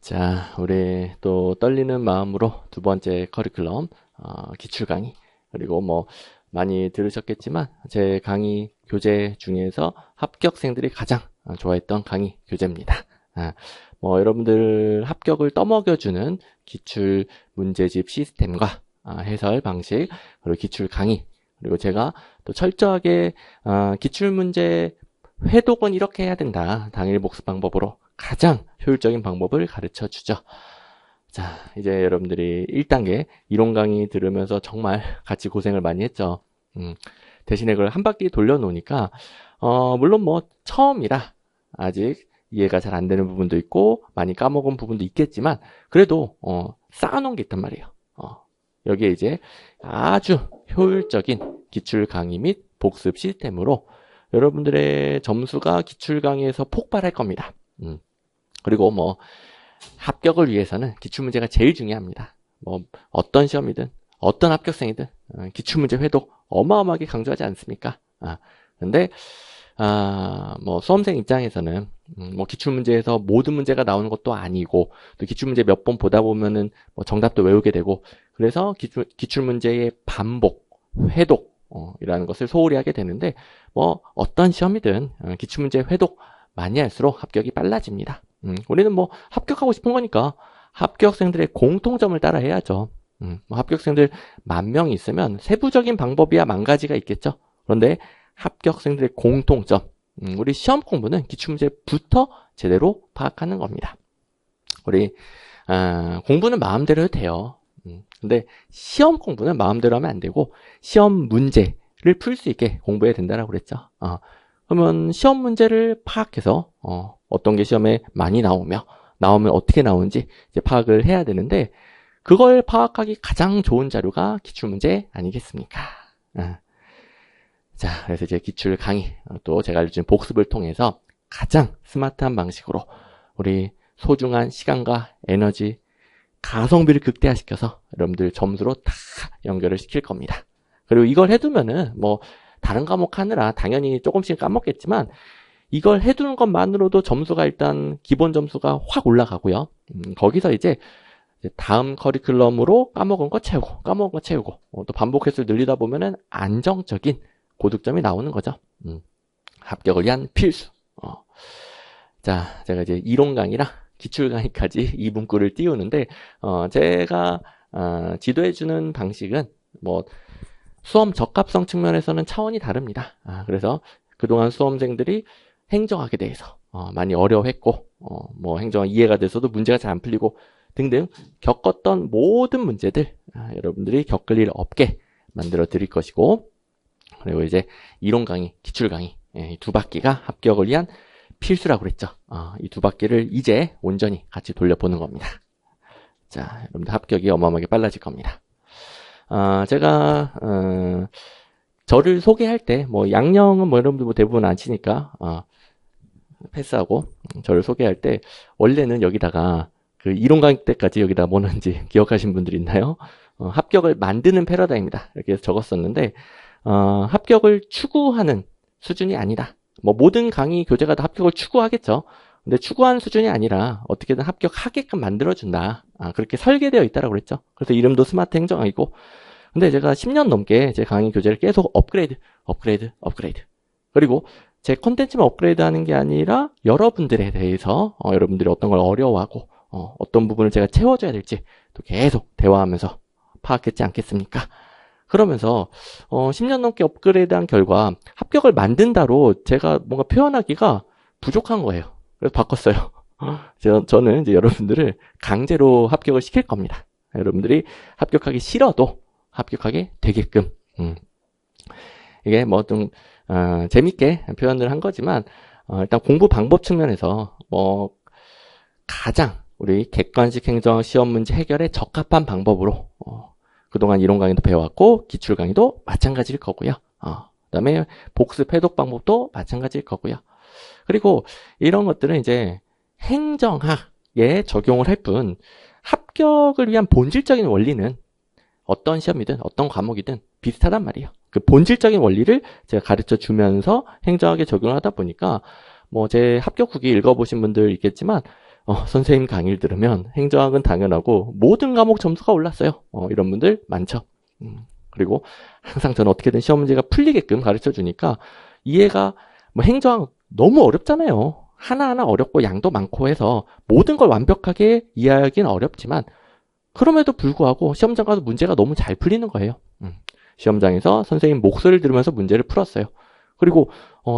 자, 우리 또 떨리는 마음으로 두 번째 커리큘럼, 기출 강의. 그리고 뭐, 많이 들으셨겠지만, 제 강의 교재 중에서 합격생들이 가장 좋아했던 강의 교재입니다. 뭐, 여러분들 합격을 떠먹여주는 기출 문제집 시스템과 해설 방식, 그리고 기출 강의. 그리고 제가 또 철저하게, 기출 문제 회독은 이렇게 해야 된다. 당일 복습 방법으로 가장 효율적인 방법을 가르쳐 주죠. 자, 이제 여러분들이 1단계 이론 강의 들으면서 정말 같이 고생을 많이 했죠. 대신에 그걸 한 바퀴 돌려놓으니까, 물론 뭐 처음이라 아직 이해가 잘 안 되는 부분도 있고, 많이 까먹은 부분도 있겠지만, 그래도, 쌓아놓은 게 있단 말이에요. 여기에 이제 아주 효율적인 기출 강의 및 복습 시스템으로 여러분들의 점수가 기출 강의에서 폭발할 겁니다. 그리고 뭐 합격을 위해서는 기출문제가 제일 중요합니다. 뭐 어떤 시험이든 어떤 합격생이든 기출문제 회독 어마어마하게 강조하지 않습니까? 근데 뭐 수험생 입장에서는 뭐 기출문제에서 모든 문제가 나오는 것도 아니고 또 기출문제 몇 번 보다 보면은 뭐 정답도 외우게 되고 그래서 기출문제의 반복, 회독 이라는 것을 소홀히 하게 되는데 뭐 어떤 시험이든 기출문제 회독 많이 할수록 합격이 빨라집니다. 우리는 뭐 합격하고 싶은 거니까 합격생들의 공통점을 따라 해야죠. 뭐 합격생들 10,000명이 있으면 세부적인 방법이야 10,000가지가 있겠죠. 그런데 합격생들의 공통점, 우리 시험 공부는 기출문제부터 제대로 파악하는 겁니다. 우리 공부는 마음대로 해도 돼요. 근데 시험 공부는 마음대로 하면 안 되고 시험 문제를 풀 수 있게 공부해야 된다고 그랬죠. 그러면 시험 문제를 파악해서 어떤 게 시험에 많이 나오면 어떻게 나오는지 이제 파악을 해야 되는데 그걸 파악하기 가장 좋은 자료가 기출문제 아니겠습니까? 자, 그래서 이제 기출 강의 또 제가 알려준 복습을 통해서 가장 스마트한 방식으로 우리 소중한 시간과 에너지 가성비를 극대화시켜서 여러분들 점수로 다 연결을 시킬 겁니다. 그리고 이걸 해두면은 뭐 다른 과목 하느라 당연히 조금씩 까먹겠지만 이걸 해두는 것만으로도 점수가 일단 기본 점수가 확 올라가고요. 거기서 이제 다음 커리큘럼으로 까먹은 거 채우고 또 반복 횟수를 늘리다 보면은 안정적인 고득점이 나오는 거죠. 합격을 위한 필수. 자, 제가 이제 이론 강의랑 기출 강의까지 2분구를 띄우는데 제가 지도해주는 방식은 뭐 수험 적합성 측면에서는 차원이 다릅니다. 그래서 그동안 수험생들이 행정학에 대해서 많이 어려워했고 뭐 행정학 이해가 돼서도 문제가 잘 안 풀리고 등등 겪었던 모든 문제들 여러분들이 겪을 일 없게 만들어 드릴 것이고 그리고 이제 이론 강의, 기출 강의 이 두 바퀴가 합격을 위한 필수라고 그랬죠. 이 두 바퀴를 이제 온전히 같이 돌려보는 겁니다. 자, 여러분들 합격이 어마어마하게 빨라질 겁니다. 제가 저를 소개할 때 뭐 양령은 뭐 여러분들 뭐 대부분 아시니까 패스하고 저를 소개할 때 원래는 여기다가 그 이론 강의 때까지 여기다 뭐 넣는지 기억하신 분들 있나요? 합격을 만드는 패러다임이다 이렇게 해서 적었었는데 합격을 추구하는 수준이 아니다. 뭐 모든 강의 교재가 다 합격을 추구하겠죠. 근데 추구하는 수준이 아니라 어떻게든 합격하게끔 만들어준다. 그렇게 설계되어 있다라고 그랬죠. 그래서 이름도 스마트 행정학이고 근데 제가 10년 넘게 제 강의 교재를 계속 업그레이드. 그리고 제 컨텐츠만 업그레이드 하는 게 아니라 여러분들에 대해서 여러분들이 어떤 걸 어려워하고 어떤 부분을 제가 채워줘야 될지 또 계속 대화하면서 파악했지 않겠습니까? 그러면서 10년 넘게 업그레이드한 결과 합격을 만든다로 제가 뭔가 표현하기가 부족한 거예요. 그래서 바꿨어요. 저는 이제 여러분들을 강제로 합격을 시킬 겁니다. 여러분들이 합격하기 싫어도 합격하게 되게끔. 이게 뭐 좀 재밌게 표현을 한 거지만 일단 공부 방법 측면에서 뭐 가장 우리 객관식 행정 시험 문제 해결에 적합한 방법으로 그동안 이론 강의도 배워왔고 기출 강의도 마찬가지일 거고요. 그다음에 복습 해독 방법도 마찬가지일 거고요. 그리고 이런 것들은 이제 행정학에 적용을 할 뿐 합격을 위한 본질적인 원리는 어떤 시험이든 어떤 과목이든 비슷하단 말이에요. 그 본질적인 원리를 제가 가르쳐 주면서 행정학에 적용을 하다 보니까 뭐 제 합격 후기 읽어보신 분들 있겠지만 선생님 강의를 들으면 행정학은 당연하고 모든 과목 점수가 올랐어요. 이런 분들 많죠. 그리고 항상 저는 어떻게든 시험 문제가 풀리게끔 가르쳐 주니까 이해가 뭐 행정학 너무 어렵잖아요. 하나하나 어렵고 양도 많고 해서 모든 걸 완벽하게 이해하기는 어렵지만 그럼에도 불구하고 시험장 가서 문제가 너무 잘 풀리는 거예요. 시험장에서 선생님 목소리를 들으면서 문제를 풀었어요. 그리고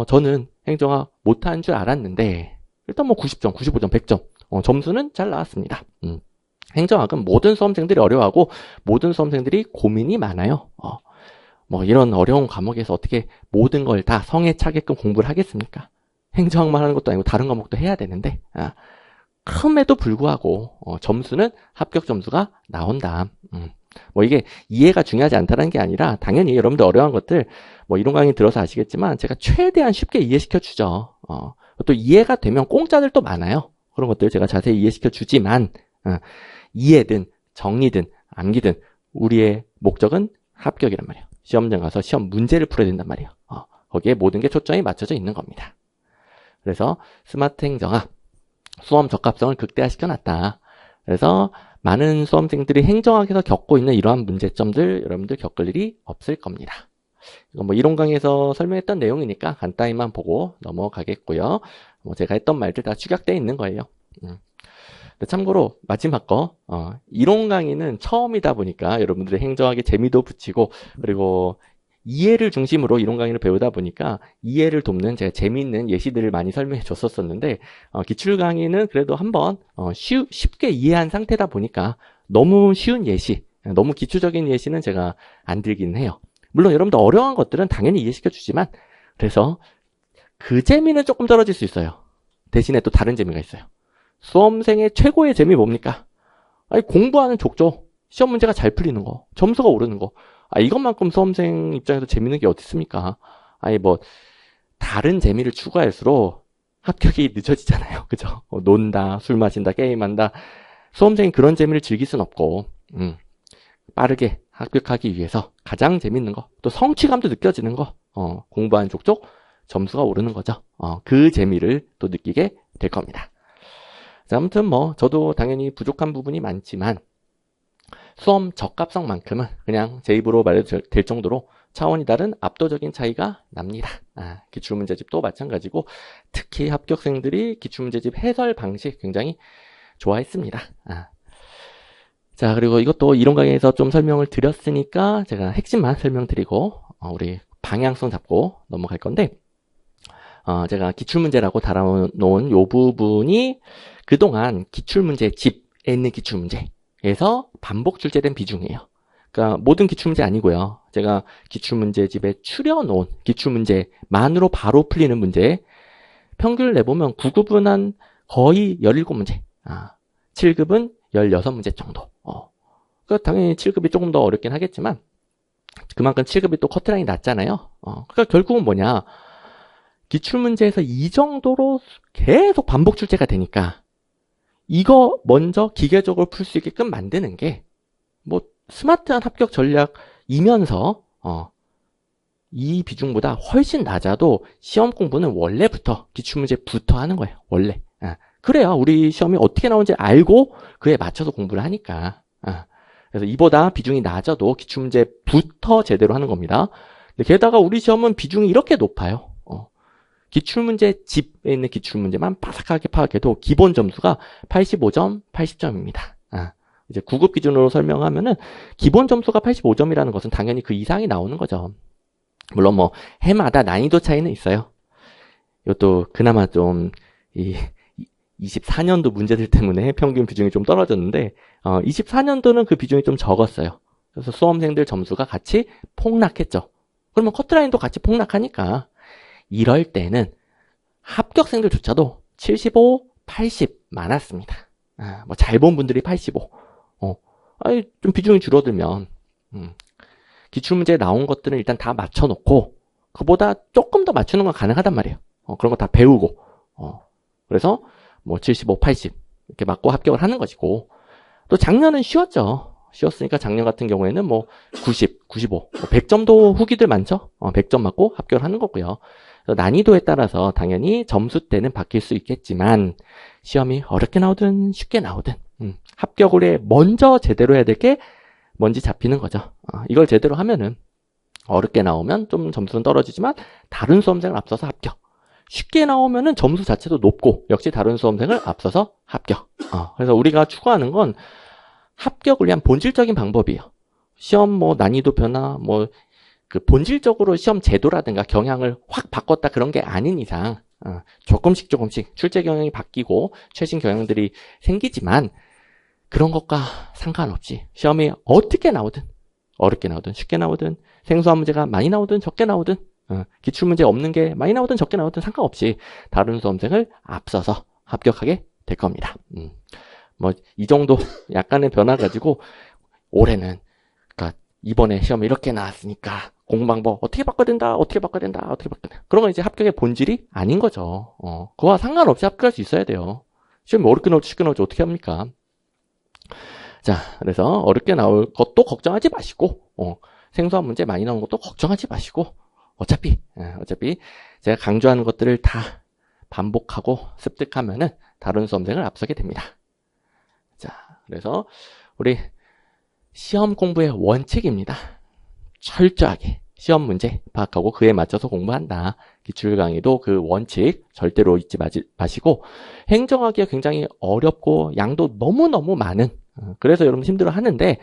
저는 행정학 못하는 줄 알았는데 일단 뭐 90점, 95점, 100점 점수는 잘 나왔습니다. 행정학은 모든 수험생들이 어려워하고 모든 수험생들이 고민이 많아요. 뭐 이런 어려운 과목에서 어떻게 모든 걸 다 성에 차게끔 공부를 하겠습니까? 행정학만 하는 것도 아니고 다른 과목도 해야 되는데 그럼에도 불구하고 점수는 합격 점수가 나온다. 뭐 이게 이해가 중요하지 않다는 게 아니라 당연히 여러분들 어려운 것들 뭐 이론 강의 들어서 아시겠지만 제가 최대한 쉽게 이해시켜 주죠. 또 이해가 되면 공짜들 또 많아요. 그런 것들 제가 자세히 이해시켜 주지만 이해든 정리든 암기든 우리의 목적은 합격이란 말이에요. 시험장 가서 시험 문제를 풀어야 된단 말이에요. 거기에 모든 게 초점이 맞춰져 있는 겁니다. 그래서 스마트 행정학 수험 적합성을 극대화시켜놨다. 그래서 많은 수험생들이 행정학에서 겪고 있는 이러한 문제점들 여러분들 겪을 일이 없을 겁니다. 이건 뭐 이론 강의에서 설명했던 내용이니까 간단히만 보고 넘어가겠고요. 뭐 제가 했던 말들 다 축약되어 있는 거예요. 참고로 마지막 거 이론 강의는 처음이다 보니까 여러분들의 행정학에 재미도 붙이고 그리고 이해를 중심으로 이론 강의를 배우다 보니까 이해를 돕는 제가 재미있는 예시들을 많이 설명해 줬었는데 기출 강의는 그래도 한번 쉽게 이해한 상태다 보니까 너무 쉬운 예시, 너무 기초적인 예시는 제가 안 들긴 해요. 물론 여러분들 어려운 것들은 당연히 이해시켜 주지만 그래서 그 재미는 조금 떨어질 수 있어요. 대신에 또 다른 재미가 있어요. 수험생의 최고의 재미 뭡니까? 아니 공부하는 족족 시험 문제가 잘 풀리는 거, 점수가 오르는 거. 이것만큼 수험생 입장에서 재밌는 게 어디 있습니까? 아니 뭐 다른 재미를 추구할수록 합격이 늦어지잖아요. 그죠? 논다, 술 마신다, 게임한다. 수험생이 그런 재미를 즐길 순 없고 빠르게 합격하기 위해서 가장 재밌는 거, 또 성취감도 느껴지는 거, 공부하는 족족 점수가 오르는 거죠. 그 재미를 또 느끼게 될 겁니다. 자, 아무튼 뭐 저도 당연히 부족한 부분이 많지만 수험 적합성만큼은 그냥 제 입으로 말해도 될 정도로 차원이 다른 압도적인 차이가 납니다. 기출문제집도 마찬가지고 특히 합격생들이 기출문제집 해설 방식 굉장히 좋아했습니다. 자, 그리고 이것도 이론 강의에서 좀 설명을 드렸으니까 제가 핵심만 설명드리고 우리 방향성 잡고 넘어갈 건데 제가 기출문제라고 달아놓은 요 부분이 그동안 기출문제집에 있는 기출문제에서 반복 출제된 비중이에요. 그러니까 모든 기출문제 아니고요. 제가 기출문제집에 추려놓은 기출문제만으로 바로 풀리는 문제 평균을 내보면 9급은 한 거의 17문제, 7급은 16문제 정도. 그러니까 당연히 7급이 조금 더 어렵긴 하겠지만 그만큼 7급이 또 커트라인이 낮잖아요. 그러니까 결국은 뭐냐. 기출문제에서 이 정도로 계속 반복 출제가 되니까 이거 먼저 기계적으로 풀 수 있게끔 만드는 게 뭐 스마트한 합격 전략이면서 이 비중보다 훨씬 낮아도 시험 공부는 원래부터 기출문제부터 하는 거예요. 원래. 그래야 우리 시험이 어떻게 나오는지 알고 그에 맞춰서 공부를 하니까. 그래서 이보다 비중이 낮아도 기출문제부터 제대로 하는 겁니다. 게다가 우리 시험은 비중이 이렇게 높아요. 기출문제 집에 있는 기출문제만 바삭하게 파악해도 기본 점수가 85점, 80점입니다. 이제 9급 기준으로 설명하면은 기본 점수가 85점이라는 것은 당연히 그 이상이 나오는 거죠. 물론 뭐 해마다 난이도 차이는 있어요. 이것도 그나마 좀 24년도 문제들 때문에 평균 비중이 좀 떨어졌는데 24년도는 그 비중이 좀 적었어요. 그래서 수험생들 점수가 같이 폭락했죠. 그러면 커트라인도 같이 폭락하니까 이럴 때는 합격생들조차도 75, 80 많았습니다. 뭐 잘 본 분들이 85. 좀 비중이 줄어들면 기출문제에 나온 것들은 일단 다 맞춰놓고 그보다 조금 더 맞추는 건 가능하단 말이에요. 그런 거 다 배우고 그래서 뭐 75, 80 이렇게 맞고 합격을 하는 것이고 또 작년은 쉬웠죠. 쉬웠으니까 작년 같은 경우에는 뭐 90, 95, 100점도 후기들 많죠? 100점 맞고 합격을 하는 거고요. 난이도에 따라서 당연히 점수대는 바뀔 수 있겠지만 시험이 어렵게 나오든 쉽게 나오든 합격을 해 먼저 제대로 해야 될 게 뭔지 잡히는 거죠. 이걸 제대로 하면은 어렵게 나오면 좀 점수는 떨어지지만 다른 수험생을 앞서서 합격. 쉽게 나오면은 점수 자체도 높고 역시 다른 수험생을 앞서서 합격. 그래서 우리가 추구하는 건 합격을 위한 본질적인 방법이에요. 시험 뭐 난이도 변화 뭐 그 본질적으로 시험 제도라든가 경향을 확 바꿨다 그런 게 아닌 이상 조금씩 출제 경향이 바뀌고 최신 경향들이 생기지만 그런 것과 상관없이 시험이 어떻게 나오든 어렵게 나오든 쉽게 나오든 생소한 문제가 많이 나오든 적게 나오든 기출문제 없는 게 많이 나오든 적게 나오든 상관없이 다른 수험생을 앞서서 합격하게 될 겁니다. 뭐 이 정도 약간의 변화 가지고 올해는 그러니까 이번에 시험이 이렇게 나왔으니까 공부방법 어떻게 바꿔야 된다. 그런 건 이제 합격의 본질이 아닌 거죠. 그와 상관없이 합격할 수 있어야 돼요. 시험이 어렵게 나올지 쉽게 나올지 어떻게 합니까? 자, 그래서 어렵게 나올 것도 걱정하지 마시고, 생소한 문제 많이 나오는 것도 걱정하지 마시고, 어차피 제가 강조하는 것들을 다 반복하고 습득하면은 다른 수험생을 앞서게 됩니다. 자, 그래서 우리 시험 공부의 원칙입니다. 철저하게 시험 문제 파악하고 그에 맞춰서 공부한다. 기출 강의도 그 원칙 절대로 잊지 마시고 행정하기가 굉장히 어렵고 양도 너무너무 많은 그래서 여러분 힘들어 하는데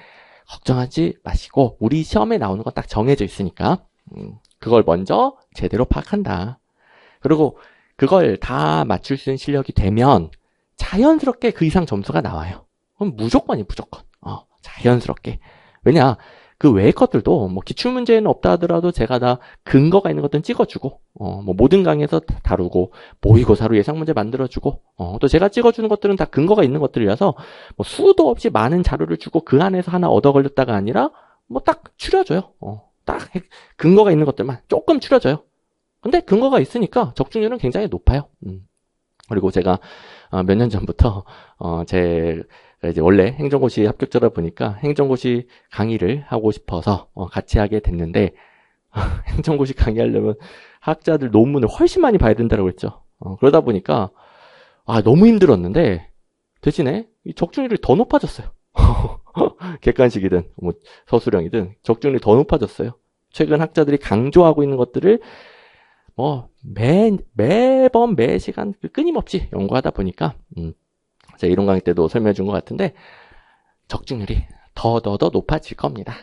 걱정하지 마시고 우리 시험에 나오는 건 딱 정해져 있으니까 그걸 먼저 제대로 파악한다. 그리고 그걸 다 맞출 수 있는 실력이 되면 자연스럽게 그 이상 점수가 나와요. 그럼 무조건. 자연스럽게. 왜냐, 그 외의 것들도 뭐 기출문제는 없다 하더라도 제가 다 근거가 있는 것들은 찍어주고, 뭐 모든 강의에서 다루고, 모의고사로 예상문제 만들어주고, 또 제가 찍어주는 것들은 다 근거가 있는 것들이라서 뭐 수도 없이 많은 자료를 주고 그 안에서 하나 얻어 걸렸다가 아니라 뭐 딱 추려줘요. 딱 근거가 있는 것들만 조금 추려줘요. 근데 근거가 있으니까 적중률은 굉장히 높아요. 그리고 제가 몇 년 전부터 이제 원래 행정고시 합격자다 보니까 행정고시 강의를 하고 싶어서 같이 하게 됐는데 행정고시 강의하려면 학자들 논문을 훨씬 많이 봐야 된다고 했죠. 그러다 보니까 너무 힘들었는데 대신에 이 적중률이 더 높아졌어요. 객관식이든 뭐 서술형이든 적중률이 더 높아졌어요. 최근 학자들이 강조하고 있는 것들을 매번 매 시간 끊임없이 연구하다 보니까 제가 이론 강의 때도 설명해 준 것 같은데 적중률이 더 높아질 겁니다.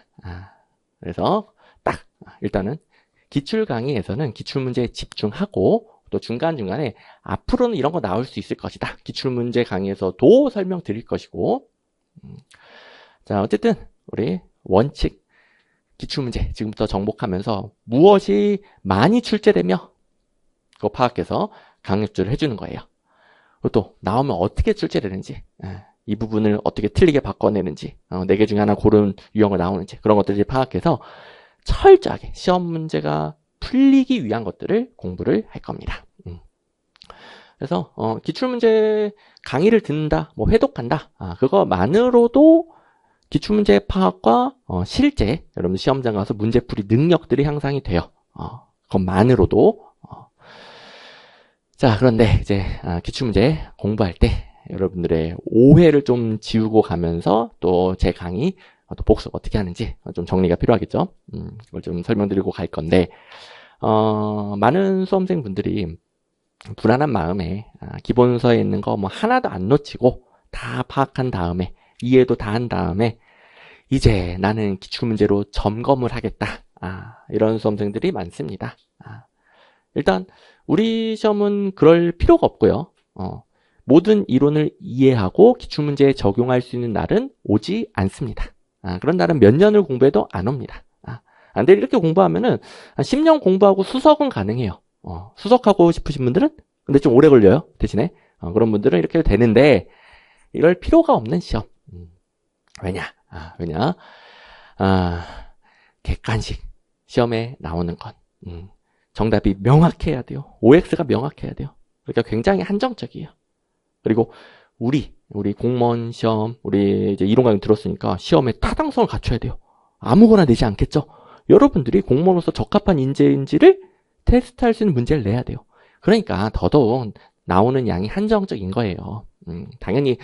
그래서 딱 일단은 기출 강의에서는 기출 문제에 집중하고 또 중간중간에 앞으로는 이런 거 나올 수 있을 것이다. 기출 문제 강의에서도 설명드릴 것이고 자 어쨌든 우리 원칙 기출문제 지금부터 정복하면서 무엇이 많이 출제되며 그거 파악해서 강습주를 해주는 거예요. 그리고 또 나오면 어떻게 출제되는지 이 부분을 어떻게 틀리게 바꿔내는지 4개 중에 하나 고른 유형을 나오는지 그런 것들을 파악해서 철저하게 시험 문제가 풀리기 위한 것들을 공부를 할 겁니다. 그래서 기출문제 강의를 듣는다, 뭐 회독한다 그거만으로도 기출문제 파악과 실제 여러분 시험장 가서 문제풀이 능력들이 향상이 돼요. 그것만으로도 자 그런데 이제 기출문제 공부할 때 여러분들의 오해를 좀 지우고 가면서 또 제 강의 또 복습 어떻게 하는지 좀 정리가 필요하겠죠. 그걸 좀 설명드리고 갈 건데 많은 수험생분들이 불안한 마음에 기본서에 있는 거 뭐 하나도 안 놓치고 다 파악한 다음에 이해도 다 한 다음에 이제 나는 기출문제로 점검을 하겠다. 이런 수험생들이 많습니다. 일단 우리 시험은 그럴 필요가 없고요. 모든 이론을 이해하고 기출문제에 적용할 수 있는 날은 오지 않습니다. 그런 날은 몇 년을 공부해도 안 옵니다. 근데 이렇게 공부하면은 한 10년 공부하고 수석은 가능해요. 수석하고 싶으신 분들은 근데 좀 오래 걸려요. 대신에 그런 분들은 이렇게 해도 되는데 이럴 필요가 없는 시험. 왜냐? 객관식 시험에 나오는 건 정답이 명확해야 돼요. OX가 명확해야 돼요. 그러니까 굉장히 한정적이에요. 그리고 우리 우리 공무원 시험, 우리 이제 이론 강의 들었으니까 시험에 타당성을 갖춰야 돼요. 아무거나 내지 않겠죠? 여러분들이 공무원으로서 적합한 인재인지를 테스트할 수 있는 문제를 내야 돼요. 그러니까 더더욱 나오는 양이 한정적인 거예요. 당연히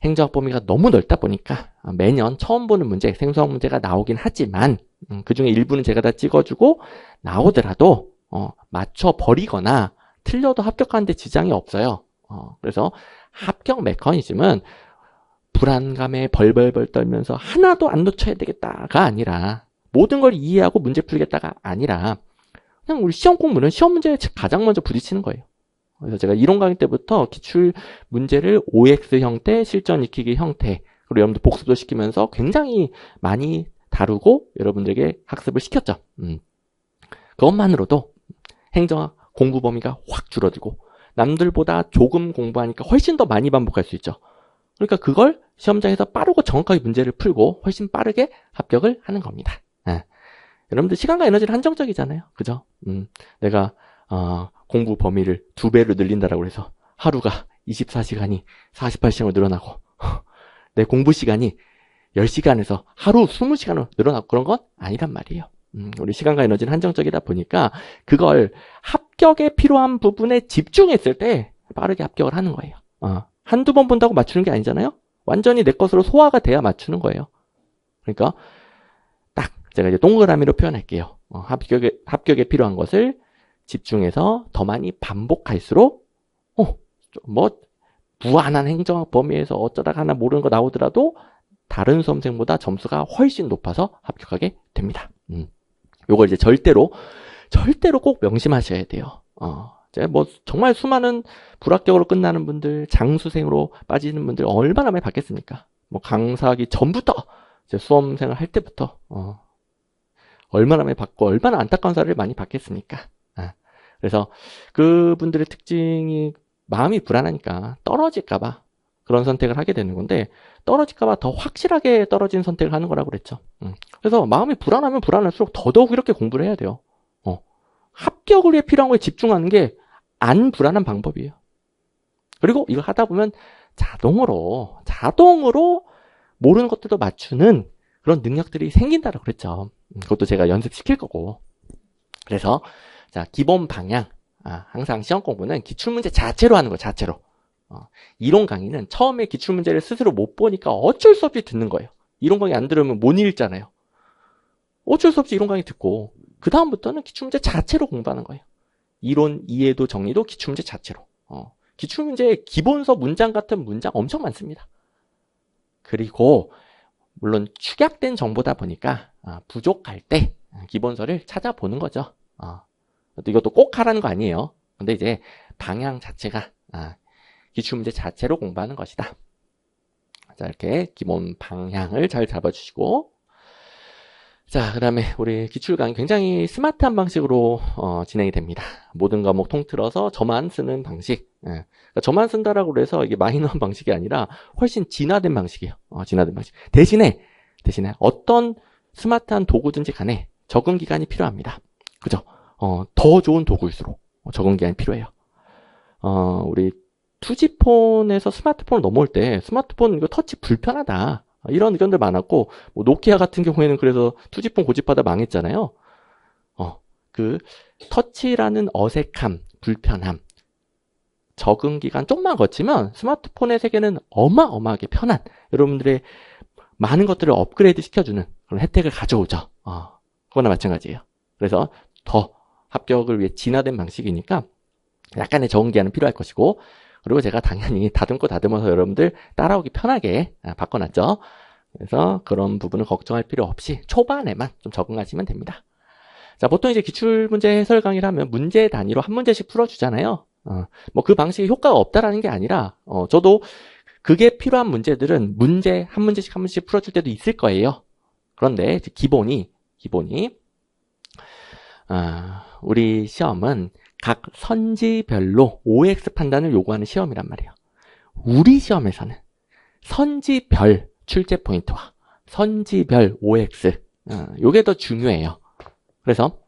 행정학 범위가 너무 넓다 보니까 매년 처음 보는 문제, 생소한 문제가 나오긴 하지만 그중에 일부는 제가 다 찍어주고 나오더라도 맞춰버리거나 틀려도 합격하는데 지장이 없어요. 그래서 합격 메커니즘은 불안감에 벌벌벌 떨면서 하나도 안 놓쳐야 되겠다가 아니라 모든 걸 이해하고 문제 풀겠다가 아니라 그냥 우리 시험 공부는 시험 문제에 가장 먼저 부딪히는 거예요. 그래서 제가 이론 강의 때부터 기출 문제를 OX 형태, 실전 익히기 형태, 그리고 여러분들 복습도 시키면서 굉장히 많이 다루고 여러분들에게 학습을 시켰죠. 그것만으로도 행정학 공부 범위가 확 줄어들고 남들보다 조금 공부하니까 훨씬 더 많이 반복할 수 있죠. 그러니까 그걸 시험장에서 빠르고 정확하게 문제를 풀고 훨씬 빠르게 합격을 하는 겁니다. 여러분들 시간과 에너지는 한정적이잖아요. 그죠? 내가 공부 범위를 2배로 늘린다라고 해서 하루가 24시간이 48시간으로 늘어나고 내 공부 시간이 10시간에서 하루 20시간으로 늘어나고 그런 건 아니란 말이에요. 우리 시간과 에너지는 한정적이다 보니까 그걸 합격에 필요한 부분에 집중했을 때 빠르게 합격을 하는 거예요. 한두 번 본다고 맞추는 게 아니잖아요. 완전히 내 것으로 소화가 돼야 맞추는 거예요. 그러니까 딱 제가 이제 동그라미로 표현할게요. 합격에 필요한 것을 집중해서 더 많이 반복할수록 무한한 행정학 범위에서 어쩌다가 하나 모르는 거 나오더라도 다른 수험생보다 점수가 훨씬 높아서 합격하게 됩니다. 요걸 이제 절대로 꼭 명심하셔야 돼요. 제가 정말 수많은 불합격으로 끝나는 분들, 장수생으로 빠지는 분들 얼마나 많이 봤겠습니까? 강사하기 전부터, 수험생을 할 때부터, 얼마나 많이 봤고, 얼마나 안타까운 사례를 많이 봤겠습니까? 그래서 그분들의 특징이 마음이 불안하니까 떨어질까봐 그런 선택을 하게 되는 건데, 떨어질까봐 더 확실하게 떨어진 선택을 하는 거라고 그랬죠. 그래서 마음이 불안하면 불안할수록 더더욱 이렇게 공부를 해야 돼요. 합격을 위해 필요한 거에 집중하는 게 안 불안한 방법이에요. 그리고 이걸 하다 보면 자동으로 모르는 것들도 맞추는 그런 능력들이 생긴다고 그랬죠. 그것도 제가 연습시킬 거고. 그래서 자, 기본 방향. 항상 시험 공부는 기출문제 자체로 하는 거예요. 자체로. 이론 강의는 처음에 기출문제를 스스로 못 보니까 어쩔 수 없이 듣는 거예요. 이론 강의 안 들으면 못 읽잖아요. 어쩔 수 없이 이론 강의 듣고 그 다음부터는 기출문제 자체로 공부하는 거예요. 이론 이해도 정리도 기출문제 자체로. 기출문제의 기본서 문장 같은 문장 엄청 많습니다. 그리고 물론 축약된 정보다 보니까 부족할 때 기본서를 찾아보는 거죠. 이것도 꼭 하라는 거 아니에요. 근데 이제 방향 자체가 기출문제 자체로 공부하는 것이다. 자, 이렇게 기본 방향을 잘 잡아주시고, 자, 그 다음에 우리 기출 강의 굉장히 스마트한 방식으로 진행이 됩니다. 모든 과목 통틀어서 저만 쓰는 방식. 그러니까 저만 쓴다라고 해서 이게 마이너한 방식이 아니라 훨씬 진화된 방식이에요. 진화된 방식. 대신에 어떤 스마트한 도구든지 간에 적응 기간이 필요합니다. 그죠? 더 좋은 도구일수록 적응 기간이 필요해요. 우리 2G폰에서 스마트폰을 넘어올 때 스마트폰 이거 터치 불편하다. 이런 의견들 많았고, 노키아 같은 경우에는 그래서 2G폰 고집하다 망했잖아요. 그 터치라는 어색함, 불편함, 적응 기간 좀만 거치면 스마트폰의 세계는 어마어마하게 편한 여러분들의 많은 것들을 업그레이드 시켜주는 그런 혜택을 가져오죠. 그거나 마찬가지예요. 그래서 더 합격을 위해 진화된 방식이니까 약간의 적응 기간은 필요할 것이고, 그리고 제가 당연히 다듬어서 여러분들 따라오기 편하게 바꿔놨죠. 그래서 그런 부분을 걱정할 필요 없이 초반에만 좀 적응하시면 됩니다. 자, 보통 이제 기출문제 해설 강의를 하면 문제 단위로 한 문제씩 풀어주잖아요. 그 방식이 효과가 없다라는 게 아니라, 저도 그게 필요한 문제들은 한 문제씩 풀어줄 때도 있을 거예요. 그런데 기본이, 우리 시험은 각 선지별로 OX 판단을 요구하는 시험이란 말이에요. 우리 시험에서는 선지별 출제 포인트와 선지별 OX, 요게 더 중요해요. 그래서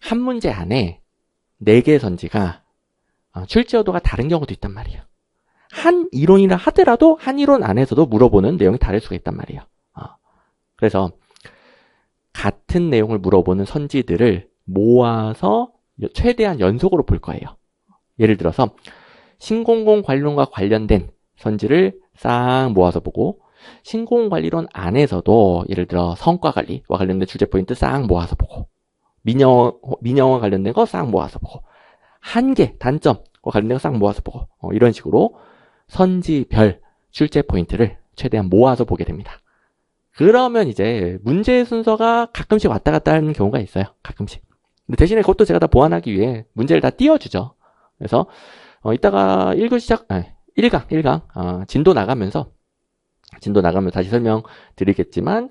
한 문제 안에 4개의 선지가 출제 여도가 다른 경우도 있단 말이에요. 한 이론이라 하더라도 한 이론 안에서도 물어보는 내용이 다를 수가 있단 말이에요. 그래서 같은 내용을 물어보는 선지들을 모아서 최대한 연속으로 볼 거예요. 예를 들어서 신공공관리론과 관련된 선지를 싹 모아서 보고 신공공관리론 안에서도 예를 들어 성과관리와 관련된 주제 포인트 싹 모아서 보고 민영화 관련된 거 싹 모아서 보고 한계, 단점과 관련된 거 싹 모아서 보고 이런 식으로 선지별 출제 포인트를 최대한 모아서 보게 됩니다. 그러면 이제 문제의 순서가 가끔씩 왔다 갔다 하는 경우가 있어요. 가끔씩. 근데 대신에 그것도 제가 다 보완하기 위해 문제를 다 띄워주죠. 그래서 이따가 1강 진도 나가면서 다시 설명드리겠지만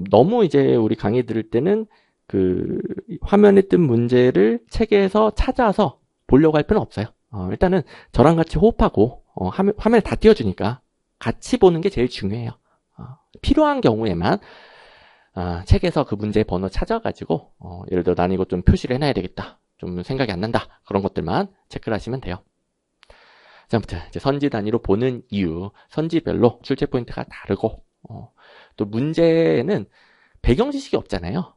너무 이제 우리 강의 들을 때는 그 화면에 뜬 문제를 책에서 찾아서 보려고 할 필요는 없어요. 일단은 저랑 같이 호흡하고 화면을 다 띄워주니까 같이 보는 게 제일 중요해요. 필요한 경우에만 책에서 그 문제의 번호 찾아가지고 예를 들어 난 이거 좀 표시를 해놔야 되겠다. 좀 생각이 안 난다. 그런 것들만 체크를 하시면 돼요. 자, 아무튼 이제 선지 단위로 보는 이유, 선지별로 출제 포인트가 다르고 또 문제는 배경 지식이 없잖아요.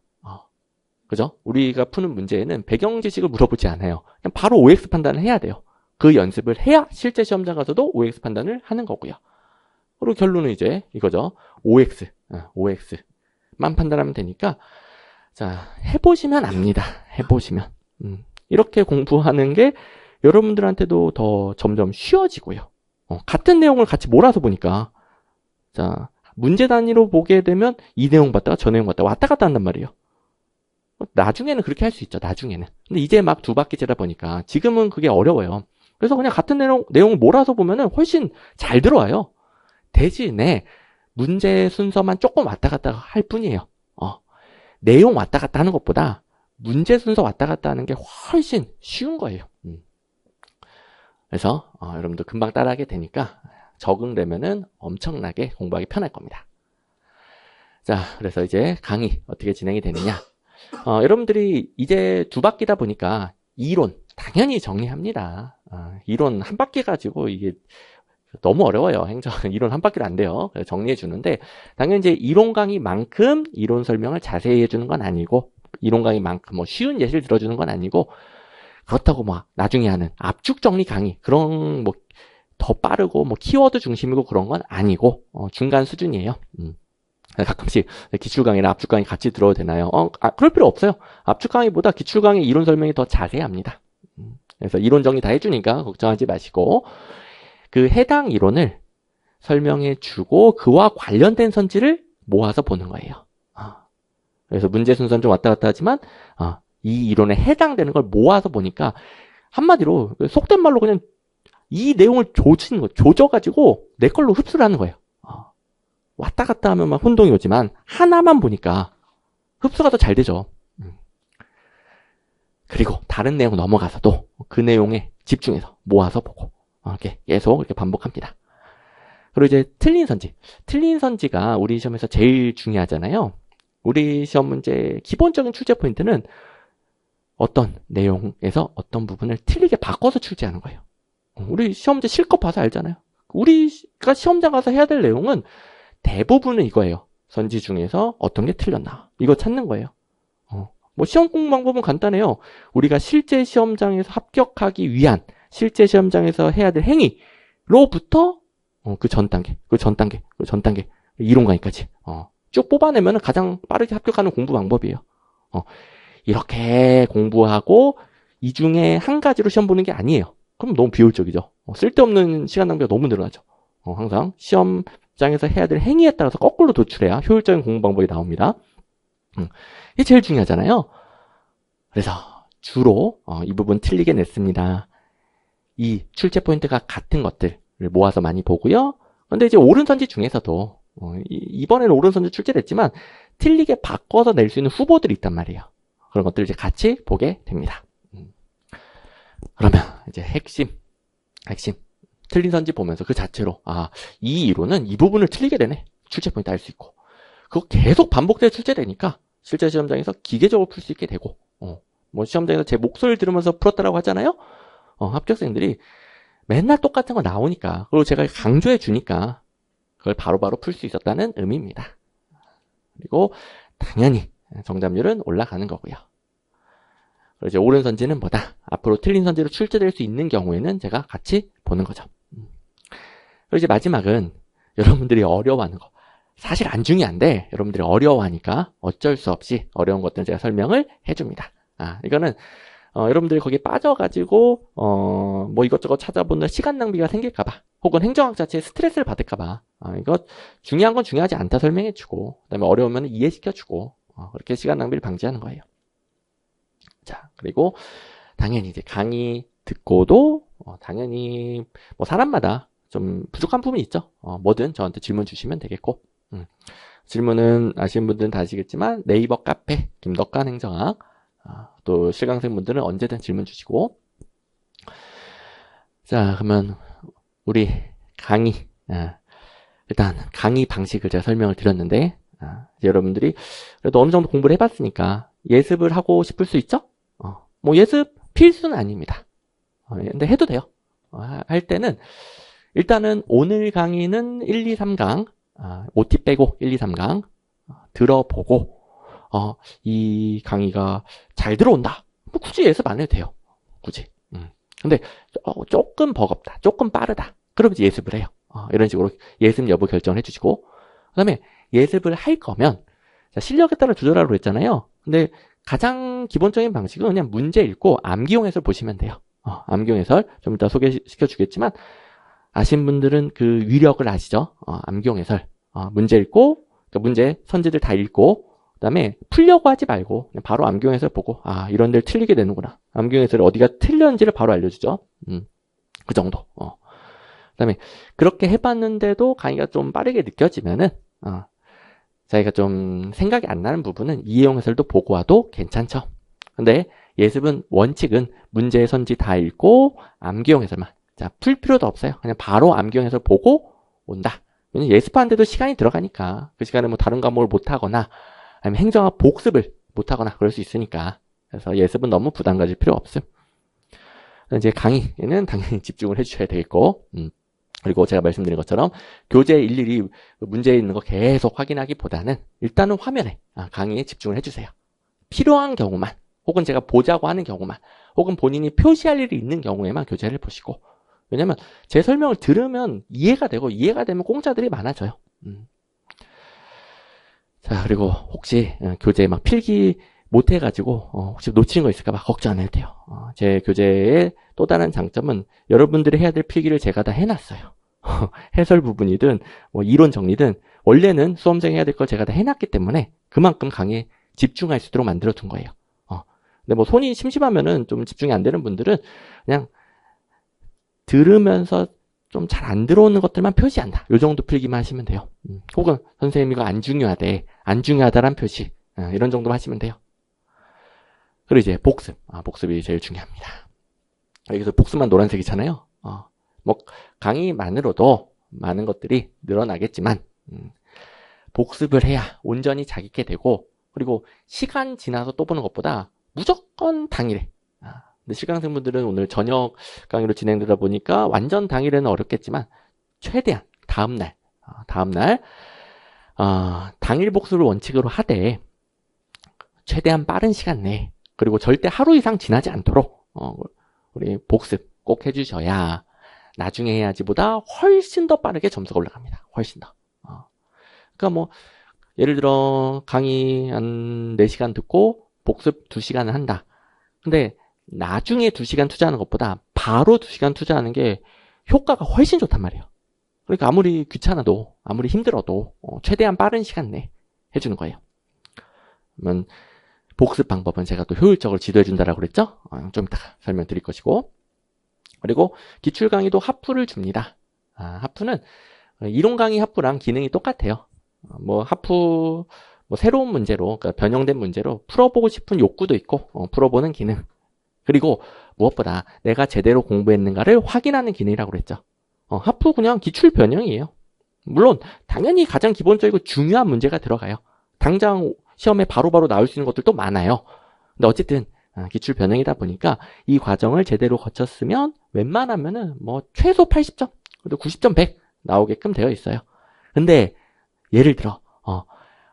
그죠? 우리가 푸는 문제에는 배경 지식을 물어보지 않아요. 그냥 바로 OX 판단을 해야 돼요. 그 연습을 해야 실제 시험장 가서도 OX 판단을 하는 거고요. 그리고 결론은 이제 이거죠. OX만 판단하면 되니까 자, 해보시면 압니다. 해보시면. 이렇게 공부하는 게 여러분들한테도 더 점점 쉬워지고요. 같은 내용을 같이 몰아서 보니까 자, 문제 단위로 보게 되면 이 내용 봤다가 저 내용 봤다가 왔다 갔다 한단 말이에요. 나중에는 그렇게 할 수 있죠. 나중에는. 근데 이제 막 두 바퀴째다 보니까 지금은 그게 어려워요. 그래서 그냥 같은 내용을 몰아서 보면은 훨씬 잘 들어와요. 대신에 문제 순서만 조금 왔다 갔다 할 뿐이에요. 내용 왔다 갔다 하는 것보다 문제 순서 왔다 갔다 하는 게 훨씬 쉬운 거예요. 그래서 여러분도 금방 따라하게 되니까 적응되면은 엄청나게 공부하기 편할 겁니다. 자, 그래서 이제 강의 어떻게 진행이 되느냐. 여러분들이 이제 두 바퀴다 보니까 이론 당연히 정리합니다. 이론 한 바퀴 가지고 이게 너무 어려워요. 행정 이론 한 바퀴로 안 돼요. 정리해 주는데 당연히 이제 이론 강의만큼 이론 설명을 자세히 해주는 건 아니고 이론 강의만큼 뭐 쉬운 예시를 들어주는 건 아니고 그렇다고 막 나중에 하는 압축 정리 강의 그런 뭐 더 빠르고 뭐 키워드 중심이고 그런 건 아니고 중간 수준이에요. 가끔씩 기출 강의나 압축 강의 같이 들어도 되나요? 그럴 필요 없어요. 압축 강의보다 기출 강의 이론 설명이 더 자세합니다. 그래서 이론 정리 다 해주니까 걱정하지 마시고 그 해당 이론을 설명해 주고 그와 관련된 선지를 모아서 보는 거예요. 그래서 문제 순서는 좀 왔다 갔다 하지만 이 이론에 해당되는 걸 모아서 보니까 한마디로 속된 말로 그냥 이 내용을 조져가지고 내 걸로 흡수를 하는 거예요. 왔다 갔다 하면 막 혼동이 오지만 하나만 보니까 흡수가 더 잘 되죠. 그리고 다른 내용 넘어가서도 그 내용에 집중해서 모아서 보고 이렇게 계속 이렇게 반복합니다. 그리고 이제 틀린 선지가 우리 시험에서 제일 중요하잖아요. 우리 시험 문제 기본적인 출제 포인트는 어떤 내용에서 어떤 부분을 틀리게 바꿔서 출제하는 거예요. 우리 시험 문제 실컷 봐서 알잖아요. 우리가 시험장 가서 해야 될 내용은 대부분은 이거예요. 선지 중에서 어떤 게 틀렸나. 이거 찾는 거예요. 뭐 시험 공부 방법은 간단해요. 우리가 실제 시험장에서 합격하기 위한 실제 시험장에서 해야 될 행위로부터 그 전 단계, 이론강의까지 쭉 뽑아내면 가장 빠르게 합격하는 공부 방법이에요. 이렇게 공부하고 이 중에 한 가지로 시험 보는 게 아니에요. 그럼 너무 비효율적이죠. 쓸데없는 시간 낭비가 너무 늘어나죠. 항상 시험장에서 해야 될 행위에 따라서 거꾸로 도출해야 효율적인 공부 방법이 나옵니다. 이게 제일 중요하잖아요. 그래서 주로 이 부분 틀리게 냈습니다. 이 출제 포인트가 같은 것들을 모아서 많이 보고요. 근데 이제 옳은 선지 중에서도 이번에는 옳은 선지 출제됐지만 틀리게 바꿔서 낼 수 있는 후보들이 있단 말이에요. 그런 것들을 이제 같이 보게 됩니다. 그러면 이제 핵심 틀린 선지 보면서 그 자체로 이 이론은 이 부분을 틀리게 되네. 출제 포인트 알 수 있고 그거 계속 반복돼서 출제되니까 실제 시험장에서 기계적으로 풀 수 있게 되고 뭐 시험장에서 제 목소리를 들으면서 풀었다라고 하잖아요. 합격생들이 맨날 똑같은 거 나오니까, 그리고 제가 강조해 주니까 그걸 바로바로 풀 수 있었다는 의미입니다. 그리고 당연히 정답률은 올라가는 거고요. 그리고 이제 옳은 선지는 뭐다? 앞으로 틀린 선지로 출제될 수 있는 경우에는 제가 같이 보는 거죠. 그리고 이제 마지막은 여러분들이 어려워하는 거. 사실 안 중요한데 여러분들이 어려워하니까 어쩔 수 없이 어려운 것들은 제가 설명을 해줍니다. 이거는 여러분들이 거기에 빠져가지고 뭐 이것저것 찾아보는 시간 낭비가 생길까봐, 혹은 행정학 자체에 스트레스를 받을까봐, 이거 중요한 건 중요하지 않다 설명해주고, 그다음에 어려우면 이해시켜주고, 그렇게 시간 낭비를 방지하는 거예요. 자, 그리고 당연히 이제 강의 듣고도 당연히 뭐 사람마다 좀 부족한 부분이 있죠. 뭐든 저한테 질문 주시면 되겠고, 질문은 아시는 분들은 다 아시겠지만 네이버 카페 김덕관 행정학, 또 실강생 분들은 언제든 질문 주시고. 자, 그러면 우리 강의, 일단 강의 방식을 제가 설명을 드렸는데, 여러분들이 그래도 어느 정도 공부를 해봤으니까 예습을 하고 싶을 수 있죠? 뭐 예습 필수는 아닙니다. 근데 해도 돼요. 할 때는 일단은 오늘 강의는 1, 2, 3강, OT 빼고 1, 2, 3강 들어보고, 이 강의가 잘 들어온다. 뭐 굳이 예습 안 해도 돼요. 굳이. 근데 조금 버겁다, 조금 빠르다, 그러면 이제 예습을 해요. 이런 식으로 예습 여부 결정을 해주시고, 그 다음에 예습을 할 거면 실력에 따라 조절하라고 했잖아요. 근데 가장 기본적인 방식은 그냥 문제 읽고 암기용 해설 보시면 돼요. 암기용 해설 좀 이따 소개시켜 주겠지만, 아신 분들은 그 위력을 아시죠? 암기용 해설. 문제 읽고, 그러니까 문제 선지들 다 읽고, 그 다음에 풀려고 하지 말고 그냥 바로 암기용 해설 보고, 이런 데를 틀리게 되는구나, 암기용 해설이 어디가 틀렸는지를 바로 알려주죠. 그 정도. 그 다음에 그렇게 해봤는데도 강의가 좀 빠르게 느껴지면은, 자기가 좀 생각이 안 나는 부분은 이해용 해설도 보고 와도 괜찮죠. 근데 예습은 원칙은 문제 선지 다 읽고 암기용 해설만. 자, 풀 필요도 없어요. 그냥 바로 암기용 해설 보고 온다. 왜냐면 예습하는데도 시간이 들어가니까 그 시간에 뭐 다른 과목을 못하거나 아니면 행정학 복습을 못하거나 그럴 수 있으니까. 그래서 예습은 너무 부담 가질 필요 없음. 이제 강의에는 당연히 집중을 해주셔야 되겠고, 그리고 제가 말씀드린 것처럼 교재 일일이 문제에 있는 거 계속 확인하기보다는 일단은 화면에, 강의에 집중을 해주세요. 필요한 경우만, 혹은 제가 보자고 하는 경우만, 혹은 본인이 표시할 일이 있는 경우에만 교재를 보시고. 왜냐면 제 설명을 들으면 이해가 되고, 이해가 되면 공짜들이 많아져요. 자, 그리고 혹시 교재 막 필기 못 해가지고 혹시 놓치는 거 있을까봐 걱정 안 해도 돼요. 제 교재의 또 다른 장점은 여러분들이 해야 될 필기를 제가 다 해놨어요. 해설 부분이든 뭐 이론 정리든 원래는 수험생이 해야 될 걸 제가 다 해놨기 때문에 그만큼 강의에 집중할 수 있도록 만들어 둔 거예요. 근데 뭐 손이 심심하면은 좀 집중이 안 되는 분들은 그냥 들으면서 좀 잘 안 들어오는 것들만 표시한다, 요 정도 필기만 하시면 돼요. 혹은 선생님 이거 안 중요하대, 안 중요하다란 표시, 이런 정도만 하시면 돼요. 그리고 이제 복습, 복습이 제일 중요합니다. 여기서 복습만 노란색이잖아요. 뭐 강의만으로도 많은 것들이 늘어나겠지만, 복습을 해야 온전히 자기게 되고, 그리고 시간 지나서 또 보는 것보다 무조건 당일에. 근데 실강생분들은 오늘 저녁 강의로 진행되다 보니까 완전 당일에는 어렵겠지만 최대한 다음날 당일 복습을 원칙으로 하되 최대한 빠른 시간 내에, 그리고 절대 하루 이상 지나지 않도록 우리 복습 꼭 해주셔야 나중에 해야지보다 훨씬 더 빠르게 점수가 올라갑니다. 훨씬 더. 그러니까 뭐 예를 들어 강의 한 4시간 듣고 복습 2시간을 한다. 근데 나중에 2시간 투자하는 것보다 바로 2시간 투자하는 게 효과가 훨씬 좋단 말이에요. 그러니까 아무리 귀찮아도, 아무리 힘들어도 최대한 빠른 시간 내에 해주는 거예요. 그러면 복습 방법은 제가 또 효율적으로 지도해 준다라고 그랬죠? 좀 이따가 설명드릴 것이고. 그리고 기출 강의도 하프를 줍니다. 하프는 이론 강의 하프랑 기능이 똑같아요. 뭐 하프, 뭐 새로운 문제로, 그러니까 변형된 문제로 풀어보고 싶은 욕구도 있고, 풀어보는 기능. 그리고 무엇보다 내가 제대로 공부했는가를 확인하는 기능이라고 그랬죠. 하프 그냥 기출 변형이에요. 물론 당연히 가장 기본적이고 중요한 문제가 들어가요. 당장 시험에 바로바로 나올 수 있는 것들도 많아요. 근데 어쨌든 기출 변형이다 보니까 이 과정을 제대로 거쳤으면 웬만하면은 뭐 최소 80점, 그래도 90점 100 나오게끔 되어 있어요. 근데 예를 들어